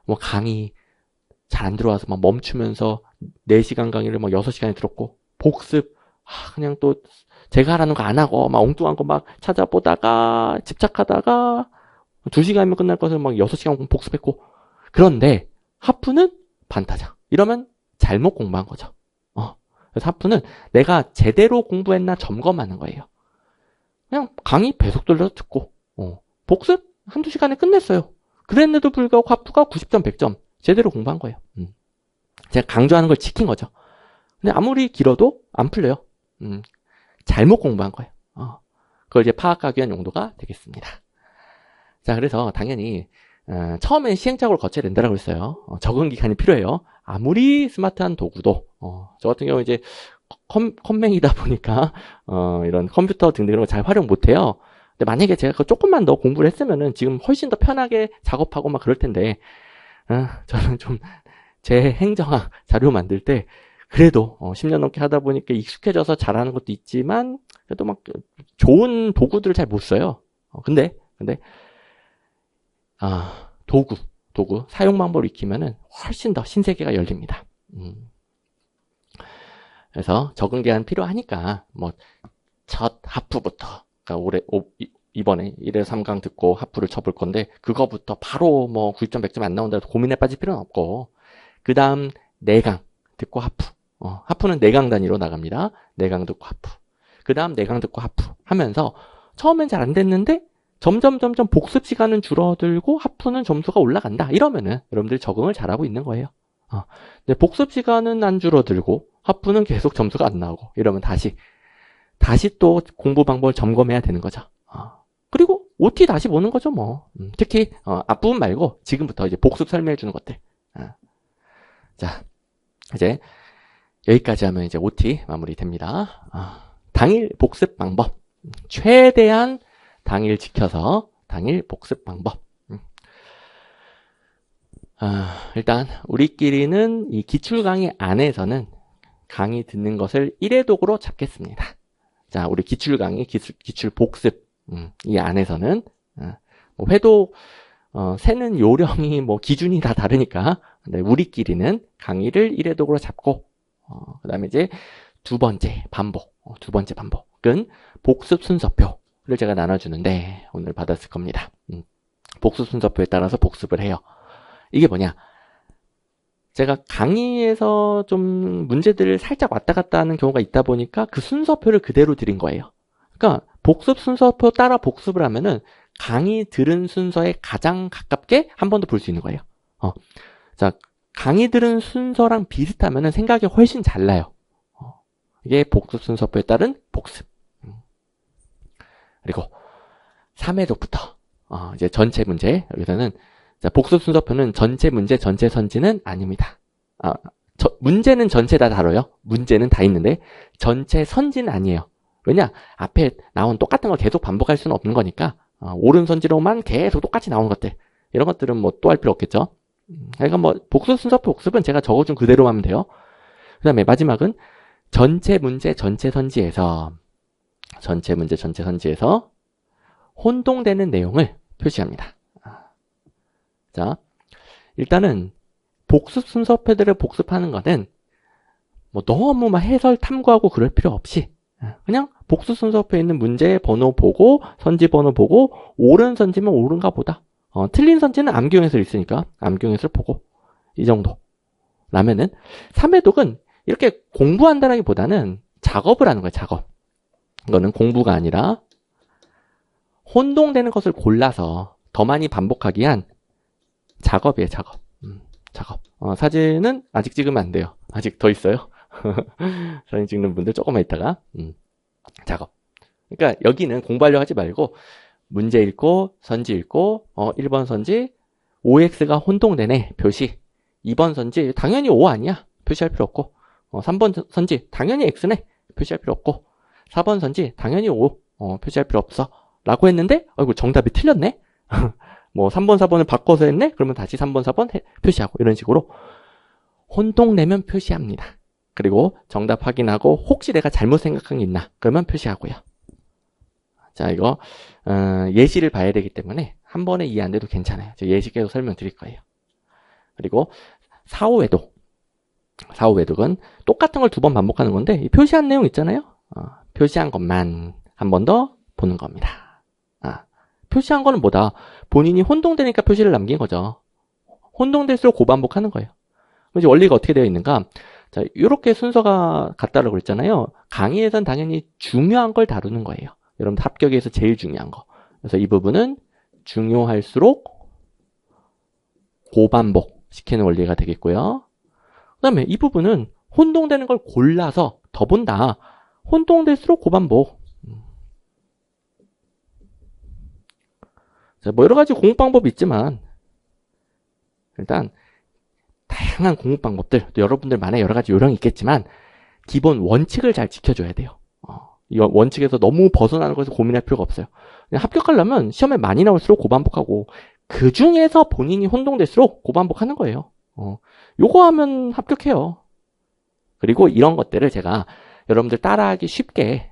뭐 강의 잘 안 들어와서 막 멈추면서 4시간 강의를 막 6시간에 들었고 복습 그냥 또 제가 하라는 거 안 하고 막 엉뚱한 거 막 찾아보다가 집착하다가 2시간이면 끝날 것을 막 6시간 복습했고 그런데 하프는 반타작. 이러면 잘못 공부한 거죠. 그래서 하프는 내가 제대로 공부했나 점검하는 거예요. 그냥 강의 배속 돌려서 듣고 복습 한두 시간에 끝냈어요. 그랬는데도 불구하고 하프가 90점 100점 제대로 공부한 거예요. 제가 강조하는 걸 지킨 거죠. 근데 아무리 길어도 안 풀려요. 잘못 공부한 거예요. 그걸 이제 파악하기 위한 용도가 되겠습니다. 자, 그래서 당연히 처음엔 시행착오를 거쳐야 된다라고 했어요. 적응 기간이 필요해요. 아무리 스마트한 도구도 저 같은 경우 이제 컴맹이다 보니까 이런 컴퓨터 등등 이런 거 잘 활용 못해요. 근데 만약에 제가 조금만 더 공부를 했으면은 지금 훨씬 더 편하게 작업하고 막 그럴 텐데 저는 좀 제 행정학 자료 만들 때 그래도 10년 넘게 하다 보니까 익숙해져서 잘하는 것도 있지만 그래도 막 좋은 도구들을 잘 못 써요. 근데 도구 사용 방법을 익히면은 훨씬 더 신세계가 열립니다. 그래서 적응 기간 필요하니까 뭐 첫 하프부터 그러니까 이번에 1회 3강 듣고 하프를 쳐볼 건데 그거부터 바로 뭐 90점 100점 안 나온다고 고민에 빠질 필요는 없고 그 다음 4강 듣고 하프 하프는 4강 단위로 나갑니다. 4강 듣고 하프 그 다음 4강 듣고 하프 하면서 처음엔 잘 안 됐는데 점점 복습 시간은 줄어들고 하프는 점수가 올라간다. 이러면은 여러분들 적응을 잘하고 있는 거예요. 근데 복습 시간은 안 줄어들고 하프는 계속 점수가 안 나오고 이러면 다시 또 공부 방법을 점검해야 되는 거죠. 그리고 OT 다시 보는 거죠, 뭐. 특히 앞부분 말고 지금부터 이제 복습 설명해 주는 것들. 자, 이제 여기까지 하면 이제 OT 마무리됩니다. 당일 복습 방법. 최대한 당일 지켜서 당일 복습 방법. 일단 우리끼리는 이 기출 강의 안에서는 강의 듣는 것을 1회 도구로 잡겠습니다. 자, 우리 기출 강의, 기출 복습 이 안에서는 뭐 회도 세는 요령이 뭐 기준이 다 다르니까 우리끼리는 강의를 1회 도구로 잡고 그다음에 이제 두 번째 반복은 복습 순서표를 제가 나눠주는데 오늘 받았을 겁니다. 복습 순서표에 따라서 복습을 해요. 이게 뭐냐? 제가 강의에서 좀 문제들을 살짝 왔다 갔다 하는 경우가 있다 보니까 그 순서표를 그대로 드린 거예요. 그러니까 복습 순서표 따라 복습을 하면은 강의 들은 순서에 가장 가깝게 한 번 더 볼 수 있는 거예요. 자, 강의 들은 순서랑 비슷하면은 생각이 훨씬 잘 나요. 이게 복습 순서표에 따른 복습. 그리고 3회독부터 이제 전체 문제 여기서는 자, 복습 순서표는 전체 문제, 전체 선지는 아닙니다. 문제는 전체 다 다뤄요. 문제는 다 있는데 전체 선지는 아니에요. 왜냐? 앞에 나온 똑같은 걸 계속 반복할 수는 없는 거니까 옳은 선지로만 계속 똑같이 나오는 것들 이런 것들은 뭐 또 할 필요 없겠죠. 그러니까 뭐 복습 순서표 복습은 제가 적어준 그대로 하면 돼요. 그 다음에 마지막은 전체 문제, 전체 선지에서 혼동되는 내용을 표시합니다. 자, 일단은 복습 순서표들을 복습하는 거는 뭐 너무 막 해설 탐구하고 그럴 필요 없이 그냥 복습 순서표에 있는 문제 번호 보고 선지 번호 보고 옳은 선지면 옳은가 보다. 틀린 선지는 암기용해설 있으니까 암기용해설 보고 이 정도. 라면은 3회독은 이렇게 공부한다라기보다는 작업을 하는 거예요. 작업. 이거는 공부가 아니라 혼동되는 것을 골라서 더 많이 반복하기 위한 작업이에요. 작업. 사진은 아직 찍으면 안 돼요. 아직 더 있어요. 사진 찍는 분들 조금만 있다가 작업. 그러니까 여기는 공부하려고 하지 말고 문제 읽고 선지 읽고 1번 선지 OX가 혼동되네 표시. 2번 선지 당연히 O 아니야 표시할 필요 없고 3번 선지 당연히 X네 표시할 필요 없고 4번 선지 당연히 O 표시할 필요 없어 라고 했는데 아이고 정답이 틀렸네. 뭐 3번 4번을 바꿔서 했네 그러면 다시 3번 4번 표시하고 이런 식으로 혼동되면 표시합니다. 그리고 정답 확인하고 혹시 내가 잘못 생각한 게 있나? 그러면 표시하고요. 자, 이거 예시를 봐야 되기 때문에 한 번에 이해 안 돼도 괜찮아요. 제가 예시 계속 설명드릴 거예요. 그리고 4, 5회독. 4, 5회독은 똑같은 걸 두 번 반복하는 건데 이 표시한 내용 있잖아요. 표시한 것만 한 번 더 보는 겁니다. 표시한 거는 뭐다? 본인이 혼동되니까 표시를 남긴 거죠. 혼동될수록 고반복하는 거예요. 이제 원리가 어떻게 되어 있는가? 자, 이렇게 순서가 같다라고 그랬잖아요. 강의에선 당연히 중요한 걸 다루는 거예요. 여러분들 합격에서 제일 중요한 거. 그래서 이 부분은 중요할수록 고반복 시키는 원리가 되겠고요. 그 다음에 이 부분은 혼동되는 걸 골라서 더 본다. 혼동될수록 고반복. 자, 뭐 여러 가지 공부 방법이 있지만 일단 다양한 공부 방법들, 또 여러분들만의 여러 가지 요령이 있겠지만 기본 원칙을 잘 지켜줘야 돼요. 이 원칙에서 너무 벗어나는 것에서 고민할 필요가 없어요. 그냥 합격하려면 시험에 많이 나올수록 고반복하고 그 중에서 본인이 혼동될수록 고반복하는 거예요. 요거 하면 합격해요. 그리고 이런 것들을 제가 여러분들 따라하기 쉽게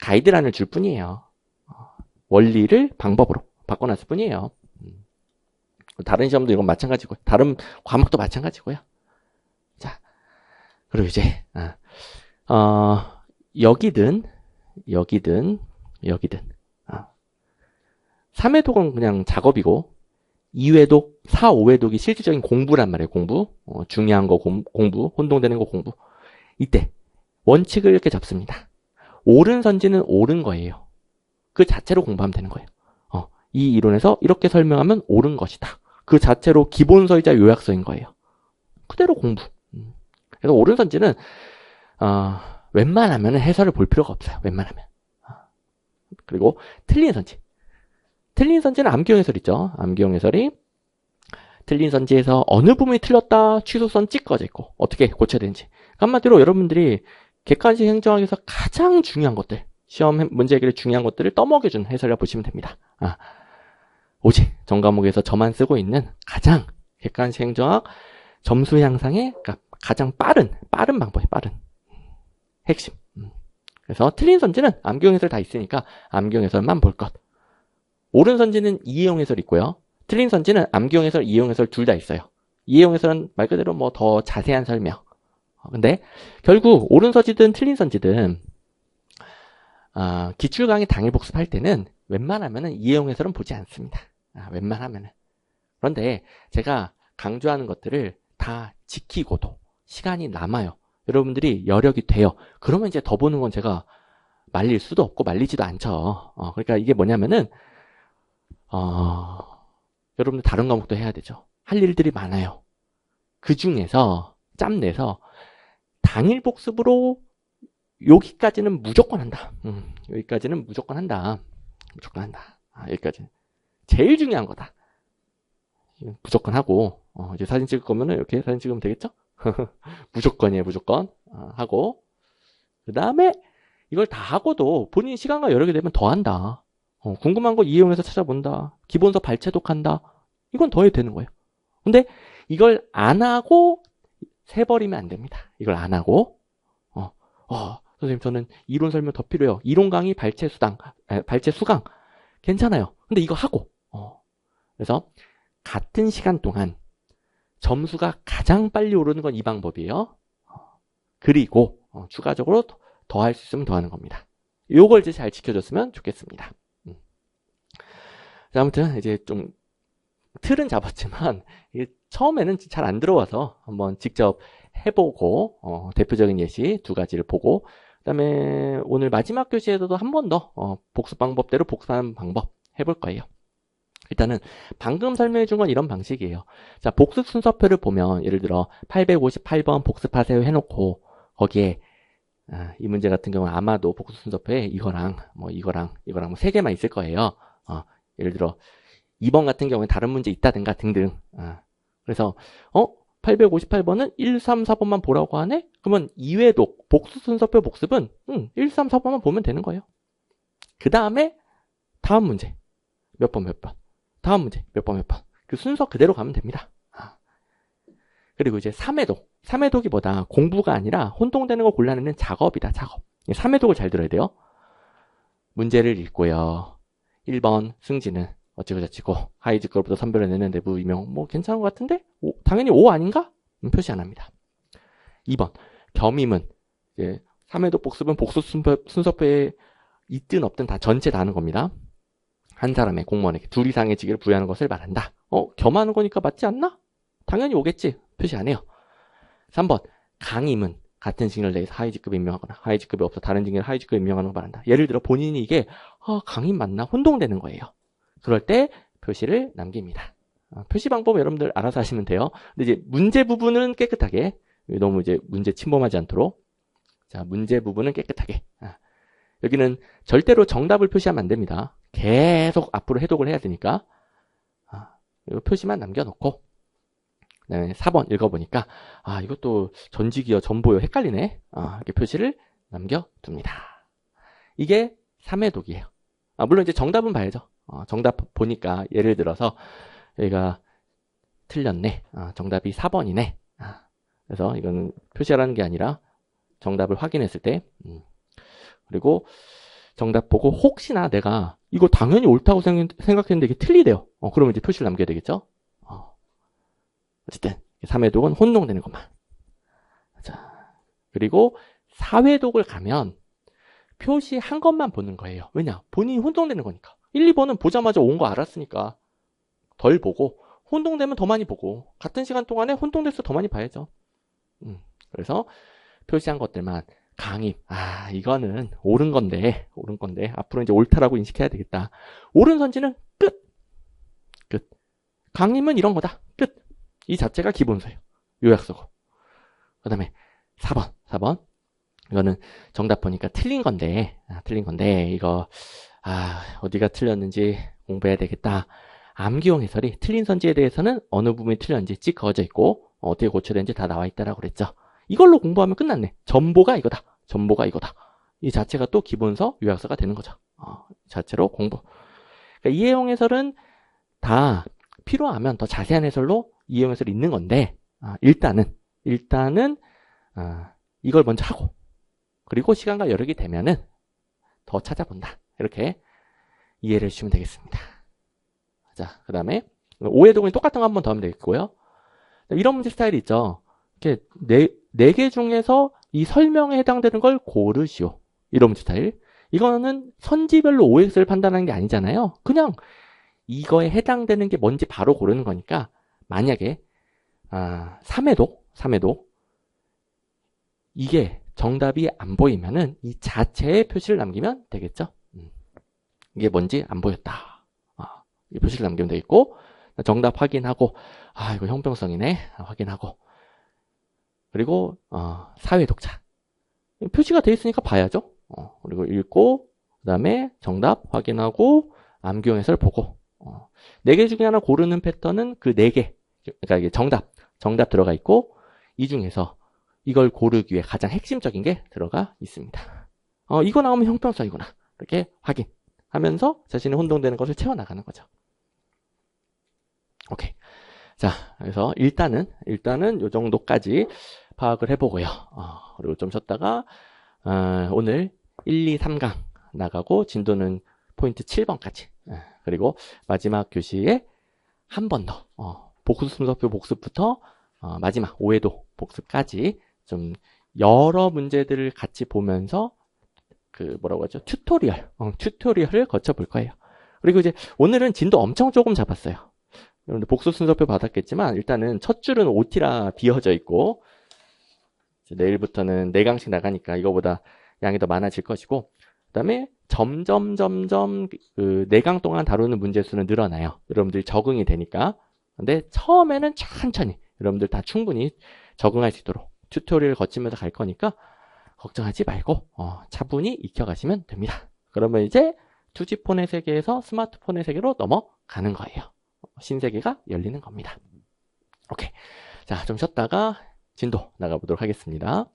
가이드란을 줄 뿐이에요. 원리를 방법으로 바꿔놨을 뿐이에요. 다른 시험도 이건 마찬가지고요. 다른 과목도 마찬가지고요. 자, 그리고 이제 여기든 3회독은 그냥 작업이고 2회독, 4, 5회독이 실질적인 공부란 말이에요. 공부. 중요한 거 공부, 혼동되는 거 공부. 이때 원칙을 이렇게 잡습니다. 옳은 선지는 옳은 거예요. 그 자체로 공부하면 되는 거예요. 이 이론에서 이렇게 설명하면 옳은 것이다. 그 자체로 기본서이자 요약서인 거예요. 그대로 공부. 그래서 옳은 선지는 웬만하면 해설을 볼 필요가 없어요. 웬만하면. 그리고 틀린 선지. 틀린 선지는 암기용 해설 있죠. 암기용 해설이 틀린 선지에서 어느 부분이 틀렸다 취소선 찍어져 있고 어떻게 고쳐야 되는지. 한마디로 여러분들이 객관식 행정학에서 가장 중요한 것들, 시험 문제 해결에 중요한 것들을 떠먹여준 해설이라고 보시면 됩니다. 오직 전과목에서 저만 쓰고 있는 가장 객관식 행정학 점수 향상의 가장 빠른 방법이에요. 빠른 핵심. 그래서 틀린 선지는 암기용 해설 다 있으니까 암기용 해설만 볼 것. 옳은 선지는 이해용 해설 있고요. 틀린 선지는 암기용 해설, 이해용 해설 둘 다 있어요. 이해용 해설은 말 그대로 뭐 더 자세한 설명. 근데 결국 옳은 선지든 틀린 선지든 기출 강의 당일 복습할 때는 웬만하면은 이해용 해설은 보지 않습니다. 웬만하면은. 그런데 제가 강조하는 것들을 다 지키고도 시간이 남아요. 여러분들이 여력이 돼요. 그러면 이제 더 보는 건 제가 말릴 수도 없고 말리지도 않죠. 그러니까 이게 뭐냐면은 여러분들 다른 과목도 해야 되죠. 할 일들이 많아요. 그 중에서 짬내서 당일 복습으로 여기까지는 무조건 한다. 여기까지는 무조건 한다. 무조건 한다. 여기까지. 제일 중요한 거다. 무조건 하고, 이제 사진 찍을 거면은 이렇게 사진 찍으면 되겠죠? 무조건이에요, 무조건. 하고. 그 다음에 이걸 다 하고도 본인 시간과 여력이 되면 더 한다. 궁금한 거 이해용해서 찾아본다. 기본서 발췌독한다. 이건 더 해도 되는 거예요. 근데 이걸 안 하고 세버리면 안 됩니다. 이걸 안 하고, 선생님 저는 이론 설명 더 필요해요. 이론 강의 발췌 수강 괜찮아요. 근데 이거 하고 그래서 같은 시간 동안 점수가 가장 빨리 오르는 건 이 방법이에요. 그리고 추가적으로 더 할 수 있으면 더 하는 겁니다. 요걸 이제 잘 지켜줬으면 좋겠습니다. 자, 아무튼 이제 좀 틀은 잡았지만 이게 처음에는 잘 안 들어와서 한번 직접 해보고 대표적인 예시 두 가지를 보고 그다음에 오늘 마지막 교시에서도 한 번 더 복습 방법대로 복습하는 방법 해볼 거예요. 일단은 방금 설명해 준 건 이런 방식이에요. 자, 복습 순서표를 보면 예를 들어 858번 복습하세요 해놓고 거기에 이 문제 같은 경우는 아마도 복습 순서표에 이거랑 뭐 세 개만 있을 거예요. 예를 들어 2번 같은 경우에 다른 문제 있다든가 등등. 그래서 858번은 1, 3, 4번만 보라고 하네? 그러면 2회독 복습 순서표 복습은 1, 3, 4번만 보면 되는 거예요. 그 다음에 다음 문제 몇 번 다음 문제 몇 번 그 순서 그대로 가면 됩니다. 그리고 이제 3회독 삼회독이보다 공부가 아니라 혼동되는 거 골라내는 작업이다, 작업. 삼회독을 잘 들어야 돼요. 문제를 읽고요. 1번 승진은 어찌고저찌고 하이즈 걸부터 선별해내는 내부 임용 뭐 괜찮은 것 같은데? 당연히 O 아닌가? 표시 안 합니다. 2번 겸임은 이제 3회독 복습은 복수 순서표에 있든 없든 다 전체 다 하는 겁니다. 한 사람의 공무원에게 2 이상의 직위를 부여하는 것을 말한다. 겸하는 거니까 맞지 않나? 당연히 오겠지. 표시 안 해요. 3번 강임은 같은 직위를 내서 하이직급에 임명하거나 하이직급이 없어 다른 직위를 하이직급에 임명하는 걸 말한다. 예를 들어 본인이 이게 강임 맞나? 혼동되는 거예요. 그럴 때 표시를 남깁니다. 표시 방법 여러분들 알아서 하시면 돼요. 근데 이제 문제 부분은 깨끗하게, 너무 이제 문제 침범하지 않도록. 자, 문제 부분은 깨끗하게. 여기는 절대로 정답을 표시하면 안 됩니다. 계속 앞으로 해독을 해야 되니까. 표시만 남겨놓고. 그다음에 4번 읽어보니까 이것도 전직이요, 전보요 헷갈리네. 이렇게 표시를 남겨둡니다. 이게 3회독이에요. 물론 이제 정답은 봐야죠. 정답 보니까 예를 들어서 여기가 틀렸네. 정답이 4번이네. 그래서 이거는 표시하라는 게 아니라 정답을 확인했을 때 그리고 정답 보고 혹시나 내가 이거 당연히 옳다고 생각했는데 이게 틀리대요. 그러면 이제 표시를 남겨야 되겠죠. 어쨌든 3회독은 혼동되는 것만. 자, 그리고 4회독을 가면 표시한 것만 보는 거예요. 왜냐? 본인이 혼동되는 거니까. 1, 2번은 보자마자 온 거 알았으니까 덜 보고, 혼동되면 더 많이 보고, 같은 시간 동안에 혼동돼서 더 많이 봐야죠. 그래서 표시한 것들만 강임. 이거는 옳은 건데 앞으로 이제 옳다라고 인식해야 되겠다. 옳은 선지는 끝. 강임은 이런 거다. 끝. 이 자체가 기본서예요. 요약서고. 그 다음에 4번. 이거는 정답 보니까 틀린 건데 이거 어디가 틀렸는지 공부해야 되겠다. 암기용 해설이 틀린 선지에 대해서는 어느 부분이 틀렸는지 찍 그어져 있고 어떻게 고쳐야 되는지 다 나와 있다라고 그랬죠. 이걸로 공부하면 끝났네. 전보가 이거다. 이 자체가 또 기본서 요약서가 되는 거죠. 자체로 공부. 그러니까 이해용 해설은 다 필요하면 더 자세한 해설로 이해용 해설이 있는 건데 일단은 이걸 먼저 하고 그리고 시간과 여력이 되면은 더 찾아본다. 이렇게 이해를 해주시면 되겠습니다. 자, 그 다음에 오해독은 똑같은 거 한 번 더 하면 되겠고요. 이런 문제 스타일이 있죠. 이렇게 네 개 중에서 이 설명에 해당되는 걸 고르시오. 이런 문제 스타일. 이거는 선지별로 OX를 판단하는 게 아니잖아요. 그냥 이거에 해당되는 게 뭔지 바로 고르는 거니까 만약에 3회독 이게 정답이 안 보이면은 이 자체의 표시를 남기면 되겠죠. 이게 뭔지 안 보였다. 이 표시를 남기면 되겠고 정답 확인하고 이거 형평성이네 확인하고 그리고 사회독자 표시가 돼 있으니까 봐야죠. 그리고 읽고 그 다음에 정답 확인하고 암기용 해설 보고 4개 중에 하나 고르는 패턴은 그 4개 그러니까 이게 정답 들어가 있고 이 중에서 이걸 고르기 위해 가장 핵심적인 게 들어가 있습니다. 이거 나오면 형평성이구나 이렇게 확인하면서 자신이 혼동되는 것을 채워나가는 거죠. 오케이. 자, 그래서 일단은 요 정도까지 파악을 해보고요. 그리고 좀 쉬었다가 오늘 1, 2, 3강 나가고 진도는 포인트 7번까지 그리고 마지막 교시에 한 번 더 복습 순서표 복습부터 마지막 5회도 복습까지 좀 여러 문제들을 같이 보면서 그 뭐라고 하죠? 튜토리얼을 거쳐볼 거예요. 그리고 이제 오늘은 진도 엄청 조금 잡았어요. 여러분들 복습 순서표 받았겠지만 일단은 첫 줄은 OT라 비어져 있고 내일부터는 4강씩 나가니까 이거보다 양이 더 많아질 것이고 그 다음에 점점 그 4강 동안 다루는 문제 수는 늘어나요. 여러분들이 적응이 되니까. 근데 처음에는 천천히 여러분들 다 충분히 적응할 수 있도록 튜토리얼을 거치면서 갈 거니까 걱정하지 말고 차분히 익혀가시면 됩니다. 그러면 이제 투지폰의 세계에서 스마트폰의 세계로 넘어가는 거예요. 신세계가 열리는 겁니다. 오케이. 자, 좀 쉬었다가 진도 나가보도록 하겠습니다.